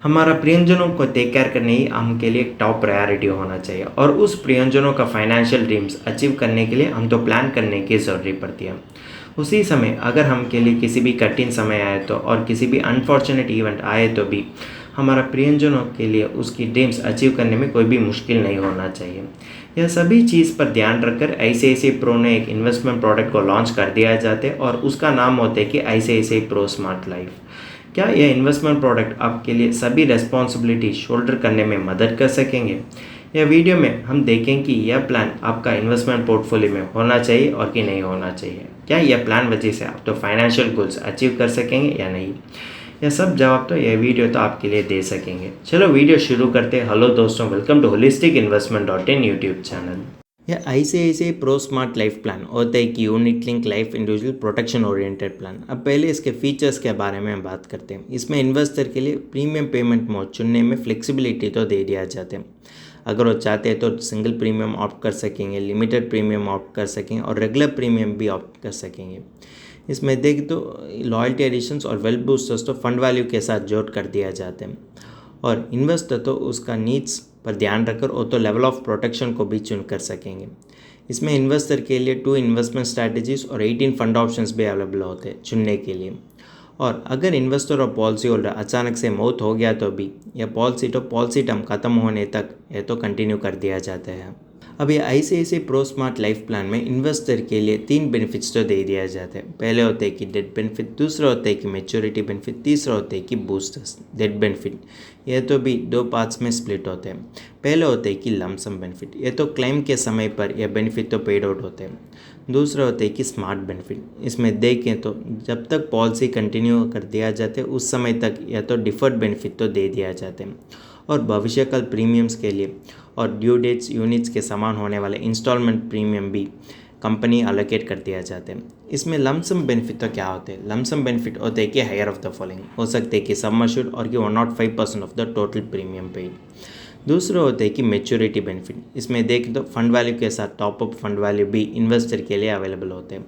हमारा प्रियजनों को टेक केयर करना ही हम के लिए एक टॉप प्रायोरिटी होना चाहिए और उस प्रियजनों का फाइनेंशियल ड्रीम्स अचीव करने के लिए हम तो प्लान करने की ज़रूरी पड़ती है। उसी समय अगर हम के लिए किसी भी कठिन समय आए तो और किसी भी अनफॉर्चुनेट इवेंट आए तो भी हमारा प्रियजनों के लिए उसकी ड्रीम्स अचीव करने में कोई भी मुश्किल नहीं होना चाहिए। यह सभी चीज़ पर ध्यान रखकर ICICI प्रो ने एक इन्वेस्टमेंट प्रोडक्ट को लॉन्च कर दिया जाता है और उसका नाम होता है कि ICICI प्रो स्मार्ट लाइफ। क्या यह इन्वेस्टमेंट प्रोडक्ट आपके लिए सभी रेस्पॉन्सिबिलिटी शोल्डर करने में मदद कर सकेंगे? यह वीडियो में हम देखें कि यह प्लान आपका इन्वेस्टमेंट पोर्टफोलियो में होना चाहिए और कि नहीं होना चाहिए। क्या यह प्लान वजह से आप तो फाइनेंशियल गोल्स अचीव कर सकेंगे या नहीं? यह सब जवाब तो यह वीडियो तो आपके लिए दे सकेंगे। चलो वीडियो शुरू करते हैं। हेलो दोस्तों, welcome to holistic investment.in YouTube channel. यह ICICI pro smart life plan होता है कि unit link life individual protection oriented plan. अब पहले इसके फीचर्स के बारे में बात करते हैं। इसमें इन्वेस्टर के लिए प्रीमियम पेमेंट मोड चुनने में फ्लेक्सिबिलिटी तो दे दिया जाते हैं। अगर वो चाहते हैं तो सिंगल प्रीमियम ऑप्ट कर सकेंगे, लिमिटेड प्रीमियम ऑप्ट कर सकेंगे और रेगुलर प्रीमियम भी ऑप्ट कर सकेंगे। इसमें देख तो लॉयल्टी एडिशंस और वेल्थ बूस्टर्स तो फंड वैल्यू के साथ जोड़ कर दिया जाते हैं और इन्वेस्टर तो उसका नीड्स पर ध्यान रखकर वो तो लेवल ऑफ प्रोटेक्शन को भी चुन कर सकेंगे। इसमें इन्वेस्टर के लिए 2 इन्वेस्टमेंट स्ट्रैटेजीज और 18 फंड ऑप्शंस भी अवेलेबल होते हैं चुनने के लिए। और अगर इन्वेस्टर और पॉलिसी होल्डर अचानक से मौत हो गया तो भी यह पॉलिसी टर्म खत्म होने तक यह तो कंटिन्यू कर दिया जाता है। अब ये ICICI pro smart life plan में इन्वेस्टर के लिए 3 बेनिफिट्स तो दे दिया जाता है। पहले होते हैं कि डेथ बेनिफिट, दूसरा होता है कि मैच्योरिटी बेनिफिट, तीसरा होता है कि बूस्टर्स डेथ बेनिफिट। यह तो भी 2 पार्ट्स में स्प्लिट होते हैं। पहले होते हैं कि लमसम बेनिफिट, यह तो क्लेम के समय पर यह बेनिफिट तो पेड आउट होते हैं। दूसरा होता है कि स्मार्ट बेनिफिट, इसमें देखें तो जब तक पॉलिसी कंटिन्यू कर दिया जाता है उस समय तक यह तो डिफर्ड बेनिफिट तो दे दिया जाते हैं और भविष्यकाल प्रीमियम्स के लिए और ड्यू डेट्स यूनिट्स के समान होने वाले इंस्टॉलमेंट प्रीमियम भी कंपनी अलोकेट कर दिया जाते हैं। इसमें लमसम बेनिफिट तो क्या होते हैं? लमसम बेनिफिट होते हैं कि हायर ऑफ द फॉलोइंग हो सकते हैं कि सम अश्योर्ड और कि 105% of the total premium paid. दूसरा होता है कि मैच्योरिटी बेनिफिट, इसमें देखें तो फंड वैल्यू के साथ टॉपअप फंड वैल्यू भी इन्वेस्टर के लिए अवेलेबल होते हैं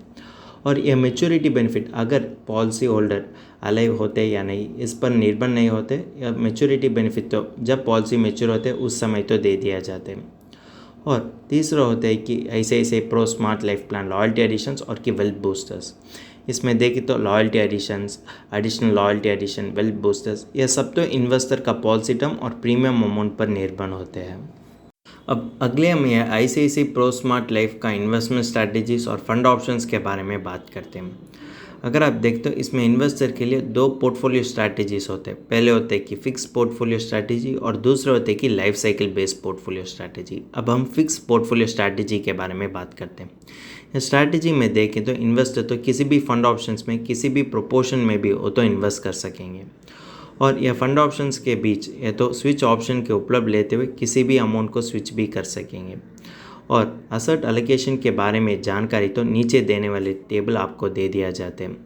और यह मैच्योरिटी बेनिफिट अगर पॉलिसी होल्डर अलाइव होते या नहीं इस पर निर्भर नहीं होते। या मैच्योरिटी बेनिफिट तो जब पॉलिसी मैच्योर होते उस समय तो दे दिया जाते हैं। और तीसरा होता है कि ICICI pro smart life plan loyalty additions और कि वेल्थ बूस्टर्स। इसमें देखें तो loyalty additions, additional loyalty addition, wealth boosters यह सब तो इन्वेस्टर का पॉलिसी टर्म और प्रीमियम अमाउंट पर निर्भर होते हैं। अब अगले हम यह ICICI प्रो स्मार्ट लाइफ का इन्वेस्टमेंट स्ट्रैटेजीज और फंड ऑप्शंस के बारे में बात करते हैं। अगर आप देखते हो इसमें इन्वेस्टर के लिए 2 पोर्टफोलियो स्ट्रैटेजीज होते हैं। पहले होते हैं कि फिक्स पोर्टफोलियो स्ट्रैटेजी और दूसरे होते हैं कि life cycle based portfolio strategy. अब हम फिक्स पोर्टफोलियो स्ट्रैटेजी के बारे में बात करते हैं। इस स्ट्रैटेजी में देखें तो इन्वेस्टर तो किसी भी फंड ऑप्शंस में किसी भी प्रोपोर्शन में भी वो तो इन्वेस्ट कर सकेंगे और यह फंड ऑप्शंस के बीच यह तो स्विच ऑप्शन के उपलब्ध लेते हुए किसी भी अमाउंट को स्विच भी कर सकेंगे। और असर्ट एलोकेशन के बारे में जानकारी तो नीचे देने वाले टेबल आपको दे दिया जाते हैं।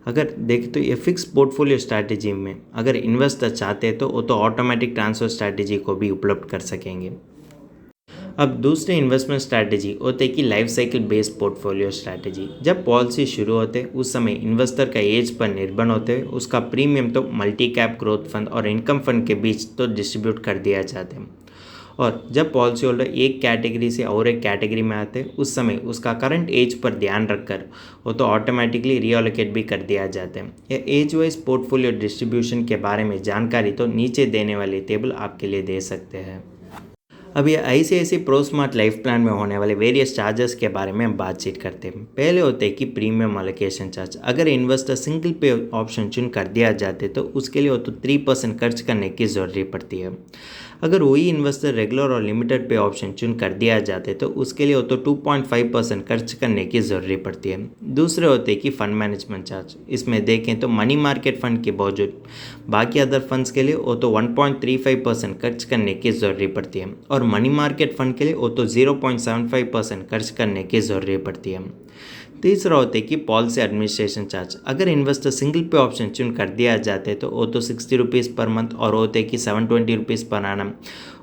अगर देखें तो ये फिक्स पोर्टफोलियो स्ट्रैटेजी में अगर इन्वेस्टर चाहते हैं तो वो तो ऑटोमेटिक ट्रांसफ़र स्ट्रैटेजी को भी उपलब्ध कर सकेंगे। अब दूसरे इन्वेस्टमेंट स्ट्रैटेजी होते हैं कि life cycle based portfolio strategy. जब पॉलिसी शुरू होते उस समय इन्वेस्टर का एज पर निर्भर होते हुए उसका प्रीमियम तो मल्टी कैप ग्रोथ फंड और इनकम फंड के बीच तो डिस्ट्रीब्यूट कर दिया जाते हैं और जब पॉलिसी होल्डर एक कैटेगरी से और एक कैटेगरी में आते हैं उस समय उसका करंट एज पर ध्यान रखकर वो तो ऑटोमेटिकली रीअलोकेट भी कर दिया जाता है। यह एज वाइज पोर्टफोलियो डिस्ट्रीब्यूशन के बारे में जानकारी तो नीचे देने वाले टेबल आपके लिए दे सकते हैं। अब ये ICICI pro smart life plan में होने वाले वेरियस चार्जेस के बारे में हम बातचीत करते हैं। पहले होते हैं कि प्रीमियम अलोकेशन चार्ज। अगर इन्वेस्टर सिंगल पे ऑप्शन चुन कर दिया जाते तो उसके लिए वो तो 3% खर्च करने की ज़रूरत पड़ती है। अगर वही इन्वेस्टर रेगुलर और लिमिटेड पे ऑप्शन चुन कर दिया जाते तो उसके लिए वो तो 2.5% खर्च करने की ज़रूरत पड़ती है। दूसरे होते हैं कि फ़ंड मैनेजमेंट चार्ज। इसमें देखें तो मनी मार्केट फ़ंड के बावजूद बाकी अदर फंड्स के लिए वो तो 1.35% खर्च करने की ज़रूरत पड़ती है और मनी मार्केट फ़ंड के लिए वो तो 0.75% खर्च करने की ज़रूरत पड़ती है। तीसरा होता है कि पॉलिसी एडमिनिस्ट्रेशन चार्ज। अगर इन्वेस्टर सिंगल पे ऑप्शन चुन कर दिया जाते तो वो तो 60 रुपीज़ पर मंथ और होते कि 720 रुपीज़ पर एनम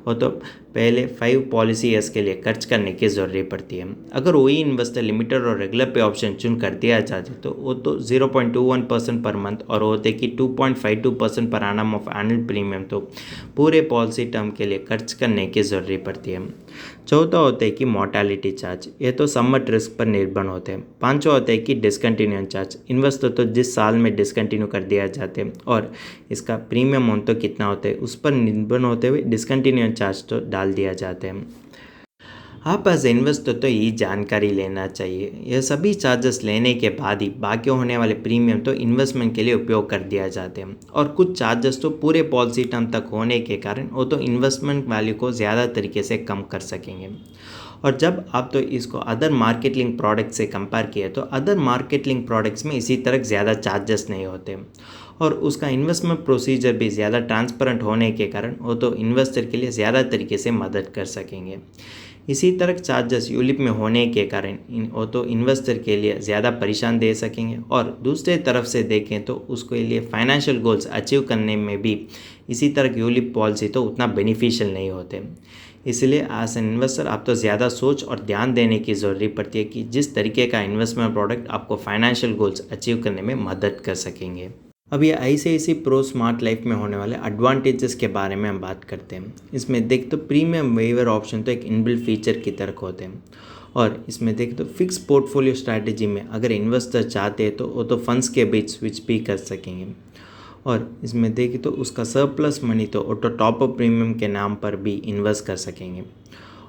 वो तो पहले 5 पॉलिसी ईयर्स के लिए खर्च करने की ज़रूरत पड़ती है। अगर वही इन्वेस्टर लिमिटेड और रेगुलर पे ऑप्शन चुन कर दिया जाए तो वो तो 0.21% पर मंथ और होते कि 2.52% per annum of annual premium तो पूरे पॉलिसी टर्म के लिए खर्च करने की ज़रूरत पड़ती है। चौथा होता है कि मोर्टालिटी चार्ज, ये तो समट रिस्क पर निर्भर होते हैं। पांचवा होता है कि डिसकंटिन्यूशन चार्ज, इन्वेस्टर तो जिस साल में डिसकंटिन्यू कर दिया जाते हैं और इसका प्रीमियम अमाउंट तो कितना होता है उस पर निर्भर होते हुए डिसकंटिन्यूशन चार्ज तो डाल दिया जाते हैं। आप एज इन्वेस्टर तो ये जानकारी लेना चाहिए। यह सभी चार्जेस लेने के बाद ही बाकी होने वाले प्रीमियम तो इन्वेस्टमेंट के लिए उपयोग कर दिया जाते हैं और कुछ चार्जेस तो पूरे पॉलिसी टर्म तक होने के कारण वो तो इन्वेस्टमेंट वैल्यू को ज़्यादा तरीके से कम कर सकेंगे। और जब आप तो इसको अदर मार्केट लिंक प्रोडक्ट से कंपेयर किए तो अदर मार्केट लिंक प्रोडक्ट्स में इसी तरह ज़्यादा चार्जेस नहीं होते और उसका इन्वेस्टमेंट प्रोसीजर भी ज़्यादा ट्रांसपेरेंट होने के कारण वो तो इन्वेस्टर के लिए ज़्यादा तरीके से मदद कर सकेंगे। इसी तरह चार्जेस यूलिप में होने के कारण वो तो इन्वेस्टर के लिए ज़्यादा परेशान दे सकेंगे और दूसरे तरफ से देखें तो उसके लिए फाइनेंशियल गोल्स अचीव करने में भी इसी तरह यूलिप पॉलिसी तो उतना बेनिफिशियल नहीं होते। इसलिए एज एन इन्वेस्टर आप तो ज़्यादा सोच और ध्यान देने की ज़रूरत पड़ती है कि जिस तरीके का इन्वेस्टमेंट प्रोडक्ट आपको फाइनेंशियल गोल्स अचीव करने में मदद कर सकेंगे। अब ये ICICI प्रो स्मार्ट लाइफ में होने वाले एडवांटेजेस के बारे में हम बात करते हैं। इसमें देख तो प्रीमियम वेवर ऑप्शन तो एक इनबिल्ट फीचर की तरह होते हैं और इसमें देख तो फिक्स पोर्टफोलियो स्ट्रैटेजी में अगर इन्वेस्टर चाहते हैं तो वो तो फंड्स के बीच स्विच भी कर सकेंगे और इसमें देखें तो उसका सरप्लस मनी तो ऑटो टॉप अप प्रीमियम के नाम पर भी इन्वेस्ट कर सकेंगे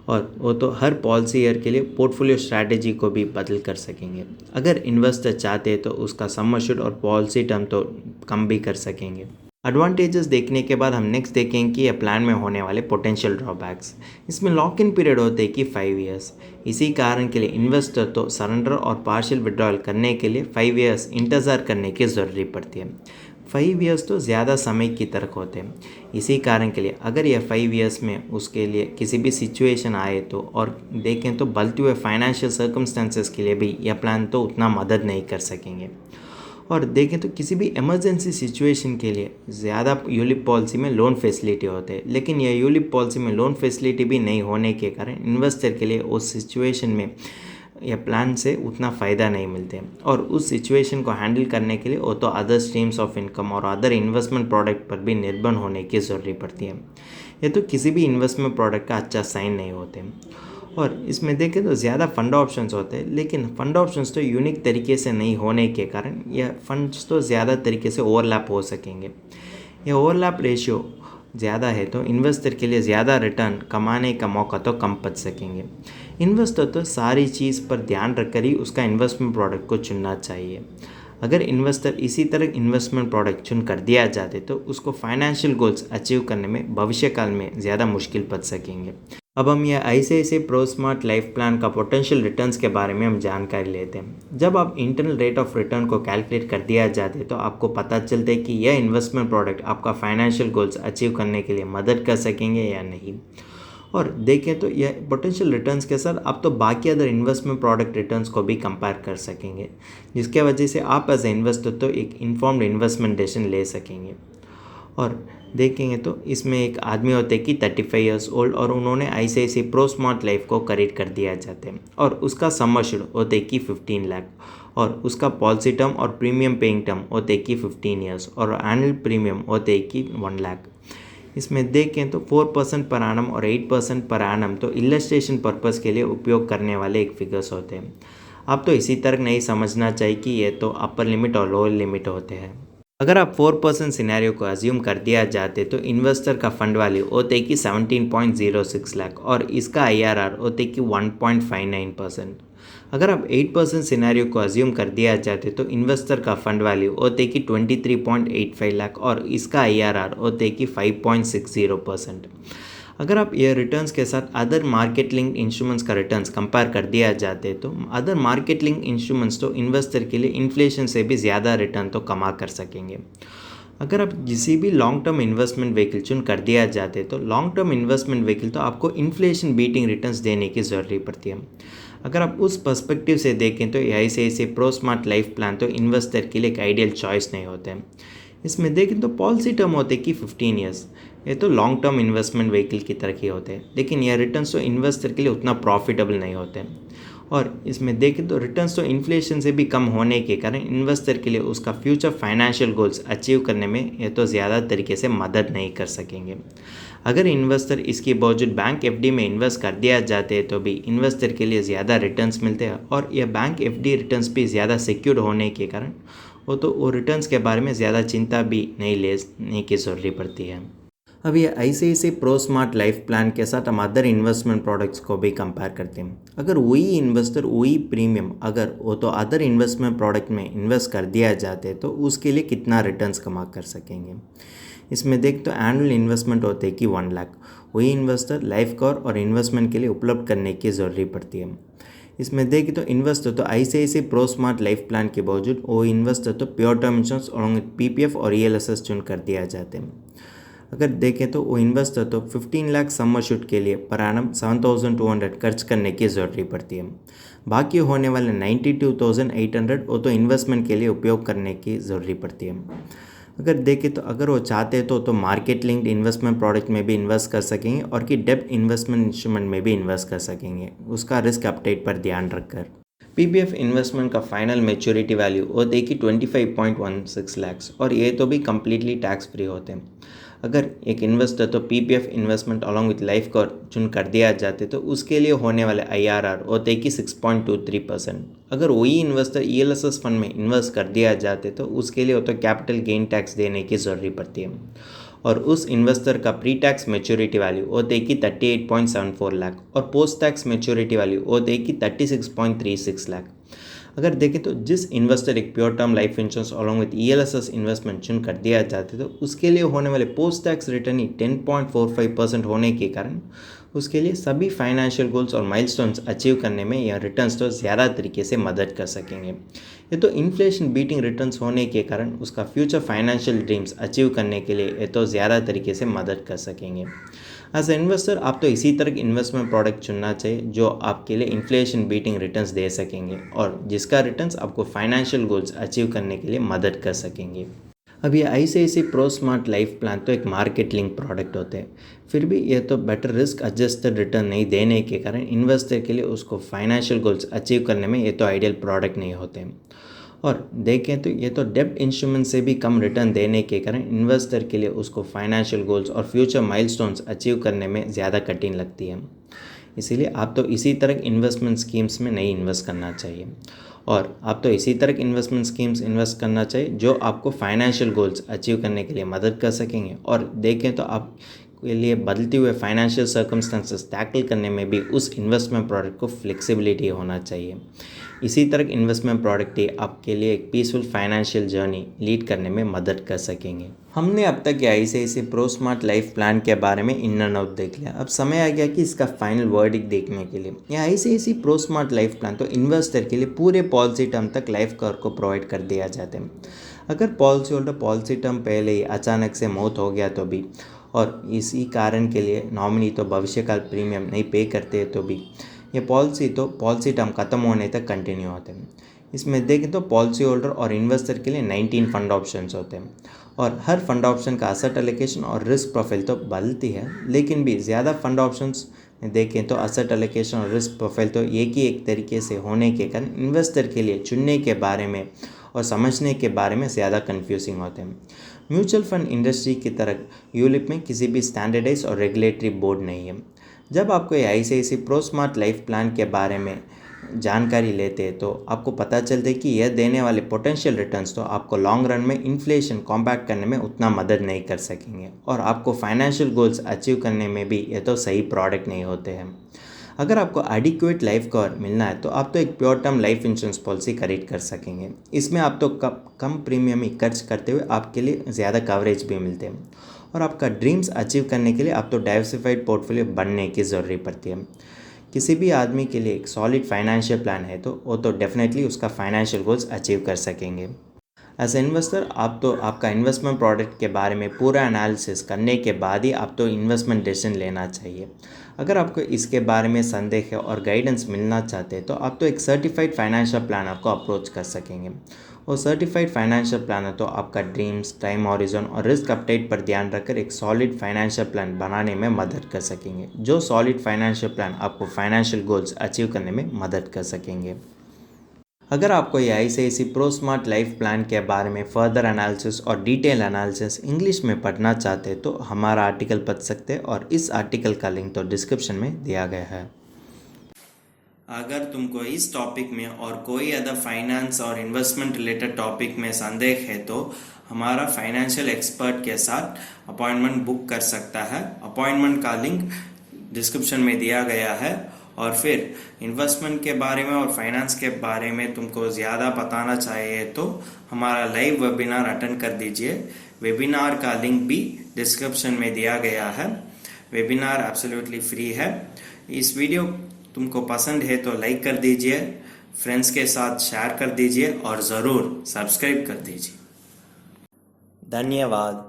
और वो तो हर पॉलिसी ईयर के लिए पोर्टफोलियो स्ट्रैटेजी को भी बदल कर सकेंगे। अगर इन्वेस्टर चाहते हैं तो उसका सम एश्योर्ड और पॉलिसी टर्म तो कम भी कर सकेंगे। एडवांटेजेस देखने के बाद हम नेक्स्ट देखेंगे कि यह प्लान में होने वाले पोटेंशियल ड्रॉबैक्स। इसमें लॉक इन पीरियड होते हैं कि 5 ईयर्स। इसी कारण के लिए इन्वेस्टर तो सरेंडर और पार्शियल विड्रॉल करने के लिए 5 ईयर्स इंतज़ार करने की ज़रूरत पड़ती है। 5 ईयर्स तो ज़्यादा समय की तरह होते हैं। इसी कारण के लिए अगर यह 5 ईयर्स में उसके लिए किसी भी सिचुएशन आए तो और देखें तो बदलते हुए फाइनेंशियल सर्कमस्टेंसेस के लिए भी यह प्लान तो उतना मदद नहीं कर सकेंगे। और देखें तो किसी भी इमरजेंसी सिचुएशन के लिए ज़्यादा यूलिप पॉलिसी में लोन फैसिलिटी होते हैं, लेकिन यह यूलिप पॉलिसी में लोन फैसिलिटी भी नहीं होने के कारण इन्वेस्टर के लिए उस सिचुएशन में या प्लान से उतना फ़ायदा नहीं मिलते और उस सिचुएशन को हैंडल करने के लिए वो तो अदर स्ट्रीम्स ऑफ इनकम और अदर इन्वेस्टमेंट प्रोडक्ट पर भी निर्भर होने की ज़रूरत पड़ती है। ये तो किसी भी इन्वेस्टमेंट प्रोडक्ट का अच्छा साइन नहीं होते और इसमें देखें तो ज़्यादा फंड ऑप्शंस होते हैं, लेकिन फंड ऑप्शंस तो यूनिक तरीके से नहीं होने के कारण यह फंड्स तो ज़्यादा तरीके से ओवरलैप हो सकेंगे। यह ओवरलैप रेशियो ज़्यादा है तो इन्वेस्टर के लिए ज़्यादा रिटर्न कमाने का मौका तो कम पड़ सकेंगे। इन्वेस्टर तो सारी चीज़ पर ध्यान रखकर ही उसका इन्वेस्टमेंट प्रोडक्ट को चुनना चाहिए। अगर इन्वेस्टर इसी तरह इन्वेस्टमेंट प्रोडक्ट चुन कर दिया जाते तो उसको फाइनेंशियल गोल्स अचीव करने में भविष्य काल में ज़्यादा मुश्किल पड़ सकेंगे। अब हम यह ICICI pro smart life plan का पोटेंशियल रिटर्न्स के बारे में हम जानकारी लेते हैं। जब आप इंटरनल रेट ऑफ रिटर्न को कैलकुलेट कर दिया जाता है तो आपको पता चलता है कि यह इन्वेस्टमेंट प्रोडक्ट आपका फाइनेंशियल गोल्स अचीव करने के लिए मदद कर सकेंगे या नहीं। और देखें तो यह पोटेंशियल रिटर्न्स के साथ आप तो बाकी अदर इन्वेस्टमेंट प्रोडक्ट रिटर्न्स को भी कंपेयर कर सकेंगे, जिसके वजह से आप एज ए इन्वेस्टर तो एक इन्फॉर्म्ड इन्वेस्टमेंट डिसीजन ले सकेंगे। और देखेंगे तो इसमें एक आदमी होते हैं कि 35 ईयर्स ओल्ड और उन्होंने ICICI प्रो स्मार्ट लाइफ को खरीद कर दिया जाते हैं और उसका सम एश्योर्ड होते कि 15 लाख और उसका पॉलिसी टर्म और प्रीमियम पेइंग टर्म होते कि 15 ईयर्स और एनुअल प्रीमियम होते कि 1 लाख। इसमें देखें तो 4% पर एनम और 8% पर एनम तो इलस्ट्रेशन पर्पज़ के लिए उपयोग करने वाले एक फिगर्स होते हैं। आप तो इसी तरह नहीं समझना चाहिए कि ये तो अपर लिमिट और लोअर लिमिट होते हैं। अगर आप 4% सिनेरियो को अज्यूम कर दिया जाते तो इन्वेस्टर का फंड वैल्यू होते कि 17.06 लाख और इसका IRR होते कि 1.59%। अगर आप 8% सिनेरियो को अज्यूम कर दिया जाते तो इन्वेस्टर का फंड वैल्यू होते कि 23.85 लाख और इसका IRR होते कि 5.60%। अगर आप ये रिटर्न्स के साथ अदर मार्केट लिंक इंस्ट्रूमेंट्स का रिटर्न्स कंपेयर कर दिया जाते तो अदर मार्केट लिंक इंस्ट्रूमेंट्स तो इन्वेस्टर के लिए इन्फ्लेशन से भी ज़्यादा रिटर्न तो कमा कर सकेंगे। अगर आप किसी भी लॉन्ग टर्म इन्वेस्टमेंट व्हीकल चुन कर दिया जाते तो लॉन्ग टर्म इन्वेस्टमेंट व्हीकल तो आपको इन्फ्लेशन बीटिंग रिटर्न्स देने की ज़रूरत पड़ती है। अगर आप उस पर्सपेक्टिव से देखें तो ICICI pro smart life plan तो इन्वेस्टर के लिए एक आइडियल चॉइस नहीं होते हैं। इसमें देखें तो पॉलिसी टर्म होते हैं कि 15 ईयर्स। ये तो लॉन्ग टर्म इन्वेस्टमेंट व्हीकल की तरह ही होते हैं, लेकिन यह रिटर्न्स तो इन्वेस्टर के लिए उतना प्रॉफिटेबल नहीं होते हैं। और इसमें देखें तो रिटर्न्स तो इन्फ्लेशन से भी कम होने के कारण इन्वेस्टर के लिए उसका फ्यूचर फाइनेंशियल गोल्स अचीव करने में ये तो ज़्यादा तरीके से मदद नहीं कर सकेंगे। अगर इन्वेस्टर इसके बावजूद बैंक एफडी में इन्वेस्ट कर दिया जाते हैं तो भी इन्वेस्टर के लिए ज़्यादा रिटर्न्स मिलते हैं, और यह बैंक एफडी रिटर्न्स भी ज़्यादा सिक्योर्ड होने के कारण वो रिटर्न्स के बारे में ज़्यादा चिंता भी नहीं लेने की ज़रूरत पड़ती है। अब ये ICICI pro smart life plan के साथ हम अदर इन्वेस्टमेंट प्रोडक्ट्स को भी कंपेयर करते हैं। अगर वही इन्वेस्टर वही प्रीमियम अगर वो तो अदर इन्वेस्टमेंट प्रोडक्ट में इन्वेस्ट कर दिया जाते तो उसके लिए कितना रिटर्न्स कमा कर सकेंगे। इसमें देख तो एनुअल इन्वेस्टमेंट होते हैं कि 1 लाख, वही इन्वेस्टर लाइफ कवर और इन्वेस्टमेंट के लिए उपलब्ध करने की ज़रूरत पड़ती है। इसमें देखें तो इन्वेस्टर तो ICICI pro smart life plan के बावजूद वो इन्वेस्टर तो प्योर टर्म इंश्योरेंस और PPF और ELSS चुन कर दिया जाते हैं। अगर देखें तो वो इन्वेस्टर तो 15 लाख सम अश्योर्ड के लिए पर एनम 7,200 खर्च करने की ज़रूरत पड़ती है। बाकी होने वाले 92,800 वो तो इन्वेस्टमेंट के लिए उपयोग करने की ज़रूरत पड़ती है। अगर देखें तो अगर वो चाहते तो मार्केट लिंक्ड इन्वेस्टमेंट प्रोडक्ट में भी इन्वेस्ट कर सकेंगे और कि डेब्ट इन्वेस्टमेंट इंस्ट्रूमेंट में भी इन्वेस्ट कर सकेंगे, उसका रिस्क अपडेट पर ध्यान रखकर। PPF इन्वेस्टमेंट का फाइनल मैच्योरिटी वैल्यू वो देखिए 25.16 लाख्स, और ये तो भी कम्प्लीटली टैक्स फ्री होते हैं। अगर एक इन्वेस्टर तो PPF investment along with life cover चुन कर दिया जाते तो उसके लिए होने वाले IRR होते कि 6.23%। अगर वही इन्वेस्टर ELSS फंड में इन्वेस्ट कर दिया जाते तो उसके लिए तो कैपिटल गेन टैक्स देने की ज़रूरत पड़ती है, और उस इन्वेस्टर का प्री टैक्स मैच्योरिटी वैल्यू होते कि 38.74 लाख और पोस्ट टैक्स मैच्योरिटी वैल्यू होते कि 36.36 लाख। अगर देखें तो जिस इन्वेस्टर एक pure term life insurance along with ELSS investment चुन कर दिया जाते तो उसके लिए होने वाले पोस्ट टैक्स रिटर्न ही 10.45% होने के कारण उसके लिए सभी फाइनेंशियल गोल्स और माइलस्टोन्स अचीव करने में यह रिटर्न्स तो ज़्यादा तरीके से मदद कर सकेंगे। ये तो इन्फ्लेशन बीटिंग रिटर्न्स होने के कारण उसका फ्यूचर फाइनेंशियल ड्रीम्स अचीव करने के लिए ये तो ज़्यादा तरीके से मदद कर सकेंगे। एज ए इन्वेस्टर आप तो इसी तरह इन्वेस्टमेंट प्रोडक्ट चुनना चाहिए जो आपके लिए इन्फ्लेशन बीटिंग रिटर्न्स दे सकेंगे और जिसका रिटर्न्स आपको फाइनेंशियल गोल्स अचीव करने के लिए मदद कर सकेंगे। अब ये ICICI pro smart life plan तो एक मार्केट लिंक प्रोडक्ट होते हैं, फिर भी ये तो बेटर रिस्क एडजस्टेड रिटर्न नहीं देने के कारण इन्वेस्टर के लिए उसको फाइनेंशियल गोल्स अचीव करने में ये तो आइडियल प्रोडक्ट नहीं होते हैं। और देखें तो ये तो डेब्ट इंस्ट्रूमेंट से भी कम रिटर्न देने के कारण इन्वेस्टर के लिए उसको फाइनेंशियल गोल्स और फ्यूचर माइलस्टोन्स अचीव करने में ज़्यादा कठिन लगती है। इसीलिए आप तो इसी तरह इन्वेस्टमेंट स्कीम्स में नहीं इन्वेस्ट करना चाहिए, और आप तो इसी तरह इन्वेस्टमेंट स्कीम्स इन्वेस्ट करना चाहिए जो आपको फाइनेंशियल गोल्स अचीव करने के लिए मदद कर सकेंगे। और देखें तो आप के लिए बदलते हुए फाइनेंशियल सर्कमस्टेंसेस टैकल करने में भी उस इन्वेस्टमेंट प्रोडक्ट को फ्लेक्सिबिलिटी होना चाहिए। इसी तरह इन्वेस्टमेंट प्रोडक्ट ही आपके लिए एक पीसफुल फाइनेंशियल जर्नी लीड करने में मदद कर सकेंगे। हमने अब तक ICICI pro smart life plan के बारे में इन एंड आउट देख लिया। अब समय आ गया कि इसका फाइनल वर्डिक्ट देखने के लिए। यह ICICI pro smart life plan तो इन्वेस्टर के लिए पूरे पॉलिसी टर्म तक लाइफ कवर को प्रोवाइड कर दिया जाता है। अगर पॉलिसी होल्डर पॉलिसी टर्म पहले ही अचानक से मौत हो गया तो भी, और इसी कारण के लिए नॉमिनी तो भविष्यकाल प्रीमियम नहीं पे करते तो भी ये पॉलिसी टर्म खत्म होने तक कंटिन्यू होते हैं। इसमें देखें तो पॉलिसी होल्डर और इन्वेस्टर के लिए 19 फंड ऑप्शंस होते हैं, और हर फंड ऑप्शन का असेट एलोकेशन और रिस्क प्रोफाइल तो बदलती है, लेकिन भी ज़्यादा फंड ऑप्शंस में देखें तो असेट एलोकेशन और रिस्क प्रोफाइल तो एक ही एक तरीके से होने के कारण इन्वेस्टर के लिए चुनने के बारे में और समझने के बारे में ज़्यादा कन्फ्यूजिंग होते हैं। म्यूचुअल फंड इंडस्ट्री की तरह यूरोप में किसी भी स्टैंडर्डाइज और रेगुलेटरी बोर्ड नहीं है। जब आपको ये ICICI pro smart life plan के बारे में जानकारी लेते हैं तो आपको पता चलता है कि यह देने वाले पोटेंशियल रिटर्न्स तो आपको लॉन्ग रन में इन्फ्लेशन कॉम्बैट करने में उतना मदद नहीं कर सकेंगे, और आपको फाइनेंशियल गोल्स अचीव करने में भी ये तो सही प्रोडक्ट नहीं होते हैं। अगर आपको एडिक्वेट लाइफ कवर मिलना है तो आप तो एक pure term life insurance policy खरीद कर सकेंगे। इसमें आप तो कम प्रीमियम ही खर्च करते हुए आपके लिए ज़्यादा कवरेज भी मिलते हैं, और आपका ड्रीम्स अचीव करने के लिए आप तो डाइवर्सिफाइड पोर्टफोलियो बनने की ज़रूरत पड़ती है। किसी भी आदमी के लिए एक सॉलिड फाइनेंशियल प्लान है तो वो तो डेफिनेटली उसका फाइनेंशियल गोल्स अचीव कर सकेंगे। एज ए इन्वेस्टर आप तो आपका इन्वेस्टमेंट प्रोडक्ट के बारे में पूरा एनालिसिस करने के बाद ही आप तो इन्वेस्टमेंट डिसीजन लेना चाहिए। अगर आपको इसके बारे में संदेह है और गाइडेंस मिलना चाहते हैं तो आप तो एक सर्टिफाइड फाइनेंशियल प्लानर को अप्रोच कर सकेंगे। और सर्टिफाइड फाइनेंशियल प्लानर तो आपका ड्रीम्स, टाइम हॉरिजन और रिस्क अपडेट पर ध्यान रखकर एक सॉलिड फाइनेंशियल प्लान बनाने में मदद कर सकेंगे। जो सॉलिड फाइनेंशियल प्लान आपको फाइनेंशियल गोल्स अचीव करने में मदद कर सकेंगे। अगर आपको ये ICICI pro smart life plan के बारे में फर्दर एनालिसिस और डिटेल एनालिसिस इंग्लिश में पढ़ना चाहते हैं तो हमारा आर्टिकल पढ़ सकते हैं, और इस आर्टिकल का लिंक तो डिस्क्रिप्शन में दिया गया है। अगर तुमको इस टॉपिक में और कोई अदर फाइनेंस और इन्वेस्टमेंट रिलेटेड टॉपिक में संदेह है तो हमारा फाइनेंशियल एक्सपर्ट के साथ अपॉइंटमेंट बुक कर सकता है। अपॉइंटमेंट का लिंक डिस्क्रिप्शन में दिया गया है। और फिर इन्वेस्टमेंट के बारे में और फाइनेंस के बारे में तुमको ज़्यादा बताना चाहिए तो हमारा लाइव वेबिनार अटेंड कर दीजिए। वेबिनार का लिंक भी डिस्क्रिप्शन में दिया गया है। वेबिनार एब्सोल्युटली फ्री है। इस वीडियो तुमको पसंद है तो लाइक कर दीजिए, फ्रेंड्स के साथ शेयर कर दीजिए और ज़रूर सब्सक्राइब कर दीजिए। धन्यवाद।